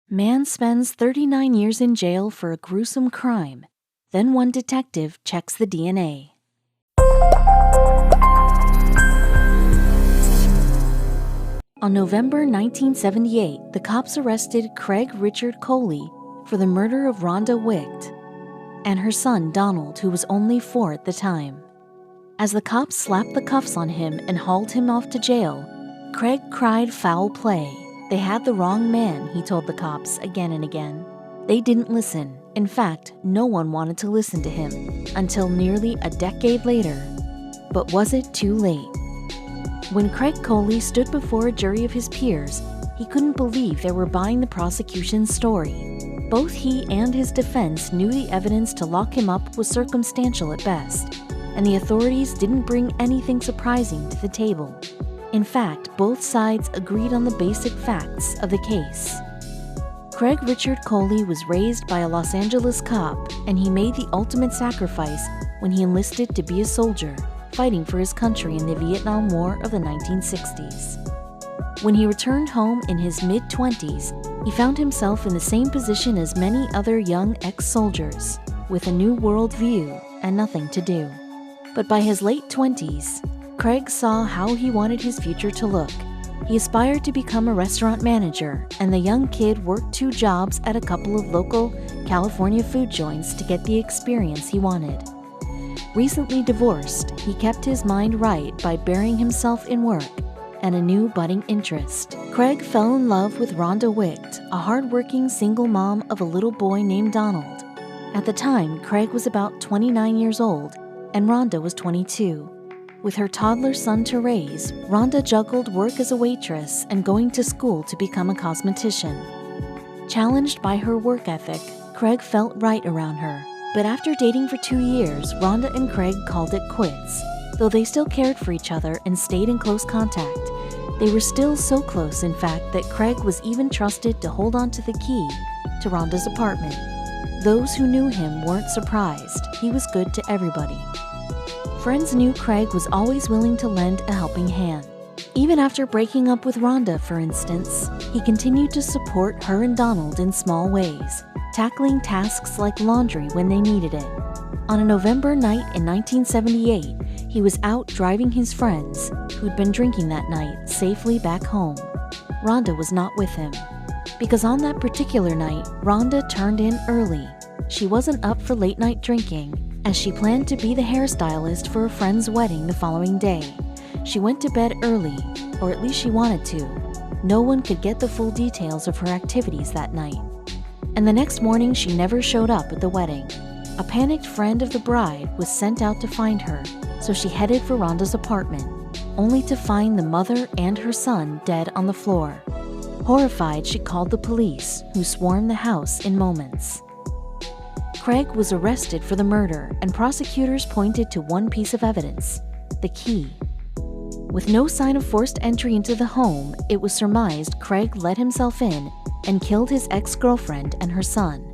Man spends 39 years in jail for a gruesome crime. Then one detective checks the DNA. On November 1978, the cops arrested Craig Richard Coley for the murder of Rhonda Wicht and her son Donald, who was only 4 at the time. As the cops slapped the cuffs on him and hauled him off to jail, Craig cried foul play. They had the wrong man, he told the cops again and again. They didn't listen. In fact, no one wanted to listen to him until nearly a decade later. But was it too late? When Craig Coley stood before a jury of his peers, he couldn't believe they were buying the prosecution's story. Both he and his defense knew the evidence to lock him up was circumstantial at best, and the authorities didn't bring anything surprising to the table. In fact, both sides agreed on the basic facts of the case. Craig Richard Coley was raised by a Los Angeles cop, and he made the ultimate sacrifice when he enlisted to be a soldier, fighting for his country in the Vietnam War of the 1960s. When he returned home in his mid-20s, he found himself in the same position as many other young ex-soldiers, with a new world view and nothing to do. But by his late 20s, Craig saw how he wanted his future to look. He aspired to become a restaurant manager, and the young kid worked 2 jobs at a couple of local California food joints to get the experience he wanted. Recently divorced, he kept his mind right by burying himself in work and a new budding interest. Craig fell in love with Rhonda Wicht, a hard-working single mom of a little boy named Donald. At the time, Craig was about 29 years old, and Rhonda was 22. With her toddler son to raise, Rhonda juggled work as a waitress and going to school to become a cosmetician. Challenged by her work ethic, Craig felt right around her. But after dating for 2 years, Rhonda and Craig called it quits. Though they still cared for each other and stayed in close contact, they were still so close, in fact, that Craig was even trusted to hold on to the key to Rhonda's apartment. Those who knew him weren't surprised. He was good to everybody. Friends knew Craig was always willing to lend a helping hand. Even after breaking up with Rhonda, for instance, he continued to support her and Donald in small ways, tackling tasks like laundry when they needed it. On a November night in 1978, he was out driving his friends, who'd been drinking that night, safely back home. Rhonda was not with him. Because on that particular night, Rhonda turned in early. She wasn't up for late-night drinking, as she planned to be the hairstylist for a friend's wedding the following day. She went to bed early, or at least she wanted to. No one could get the full details of her activities that night. And the next morning, she never showed up at the wedding. A panicked friend of the bride was sent out to find her, so she headed for Rhonda's apartment, only to find the mother and her son dead on the floor. Horrified, she called the police, who swarmed the house in moments. Craig was arrested for the murder, and prosecutors pointed to one piece of evidence: the key. With no sign of forced entry into the home, it was surmised Craig let himself in and killed his ex-girlfriend and her son.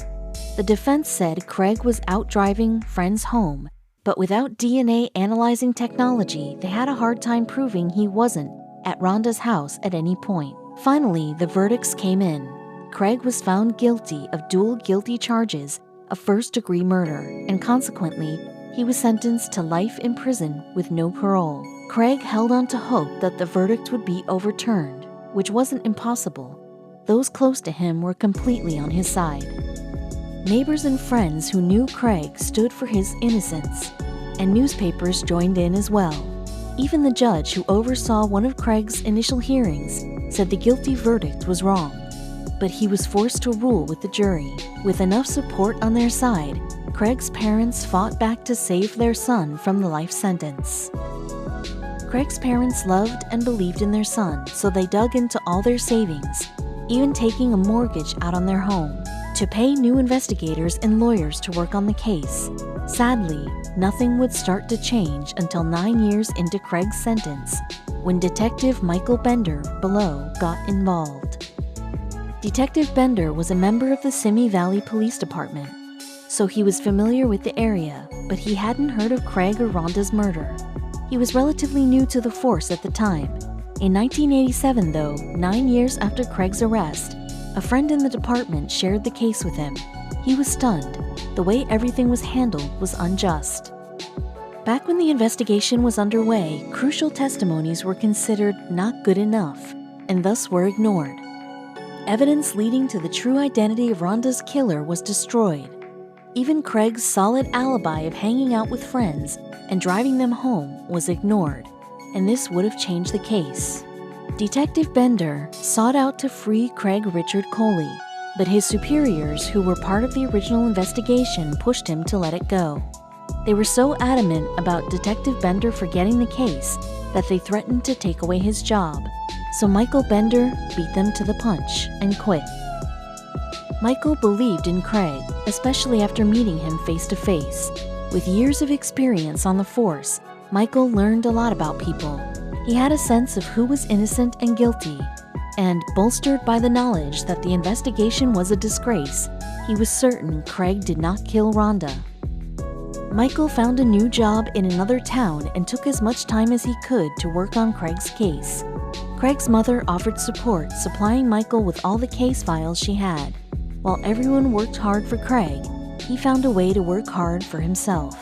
The defense said Craig was out driving friends home, but without DNA analyzing technology, they had a hard time proving he wasn't at Rhonda's house at any point. Finally, the verdicts came in. Craig was found guilty of dual guilty charges of first-degree murder, and consequently, he was sentenced to life in prison with no parole. Craig held on to hope that the verdict would be overturned, which wasn't impossible. Those close to him were completely on his side. Neighbors and friends who knew Craig stood for his innocence, and newspapers joined in as well. Even the judge who oversaw one of Craig's initial hearings said the guilty verdict was wrong. But he was forced to rule with the jury. With enough support on their side, Craig's parents fought back to save their son from the life sentence. Craig's parents loved and believed in their son, so they dug into all their savings, even taking a mortgage out on their home, to pay new investigators and lawyers to work on the case. Sadly, nothing would start to change until 9 years into Craig's sentence, when Detective Michael Bender below got involved. Detective Bender was a member of the Simi Valley Police Department, so he was familiar with the area, but he hadn't heard of Craig or Rhonda's murder. He was relatively new to the force at the time. In 1987, though, 9 years after Craig's arrest, A friend in the department shared the case with him. He was stunned. The way everything was handled was unjust. Back when the investigation was underway, crucial testimonies were considered not good enough and thus were ignored. Evidence leading to the true identity of Rhonda's killer was destroyed. Even Craig's solid alibi of hanging out with friends and driving them home was ignored, and this would have changed the case. Detective Bender sought out to free Craig Richard Coley, but his superiors, who were part of the original investigation, pushed him to let it go. They were so adamant about Detective Bender forgetting the case that they threatened to take away his job, so Michael Bender beat them to the punch and quit. Michael believed in Craig, especially after meeting him face to face. With years of experience on the force, Michael learned a lot about people. He had a sense of who was innocent and guilty, and bolstered by the knowledge that the investigation was a disgrace, he was certain Craig did not kill Rhonda. Michael found a new job in another town and took as much time as he could to work on Craig's case. Craig's mother offered support, supplying Michael with all the case files she had. While everyone worked hard for Craig, he found a way to work hard for himself.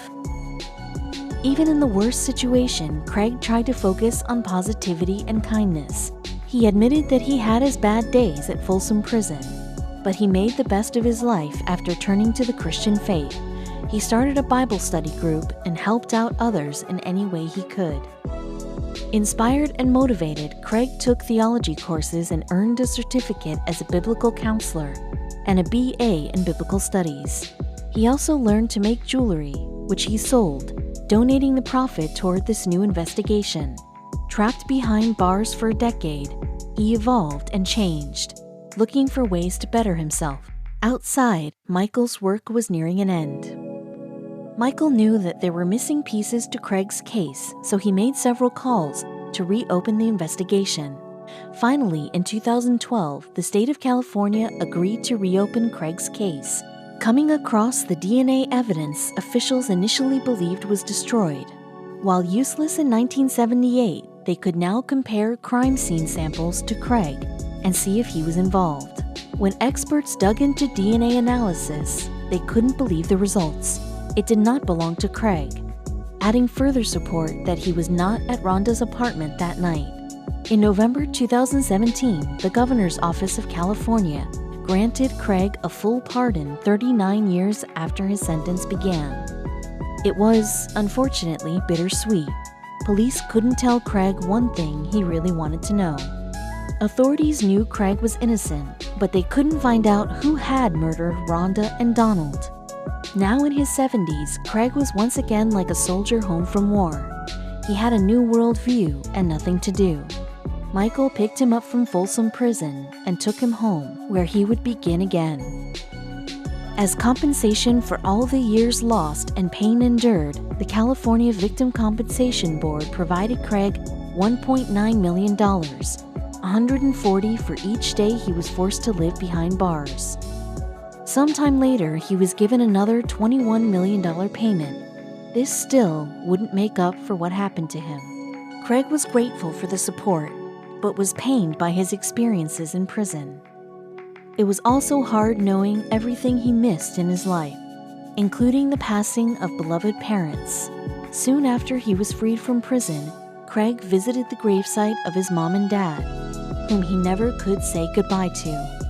Even in the worst situation, Craig tried to focus on positivity and kindness. He admitted that he had his bad days at Folsom Prison, but he made the best of his life after turning to the Christian faith. He started a Bible study group and helped out others in any way he could. Inspired and motivated, Craig took theology courses and earned a certificate as a biblical counselor and a BA in biblical studies. He also learned to make jewelry, which he sold, donating the profit toward this new investigation. Trapped behind bars for a decade, he evolved and changed, looking for ways to better himself. Outside, Michael's work was nearing an end. Michael knew that there were missing pieces to Craig's case, so he made several calls to reopen the investigation. Finally, in 2012, the state of California agreed to reopen Craig's case. Coming across the DNA evidence officials initially believed was destroyed. While useless in 1978, they could now compare crime scene samples to Craig and see if he was involved. When experts dug into DNA analysis, they couldn't believe the results. It did not belong to Craig, adding further support that he was not at Rhonda's apartment that night. In November 2017, the Governor's Office of California granted Craig a full pardon 39 years after his sentence began. It was, unfortunately, bittersweet. Police couldn't tell Craig one thing he really wanted to know. Authorities knew Craig was innocent, but they couldn't find out who had murdered Rhonda and Donald. Now in his 70s, Craig was once again like a soldier home from war. He had a new world view and nothing to do. Michael picked him up from Folsom Prison and took him home, where he would begin again. As compensation for all the years lost and pain endured, the California Victim Compensation Board provided Craig $1.9 million, $140 for each day he was forced to live behind bars. Sometime later, he was given another $21 million payment. This still wouldn't make up for what happened to him. Craig was grateful for the support, but was pained by his experiences in prison. It was also hard knowing everything he missed in his life, including the passing of beloved parents. Soon after he was freed from prison, Craig visited the gravesite of his mom and dad, whom he never could say goodbye to.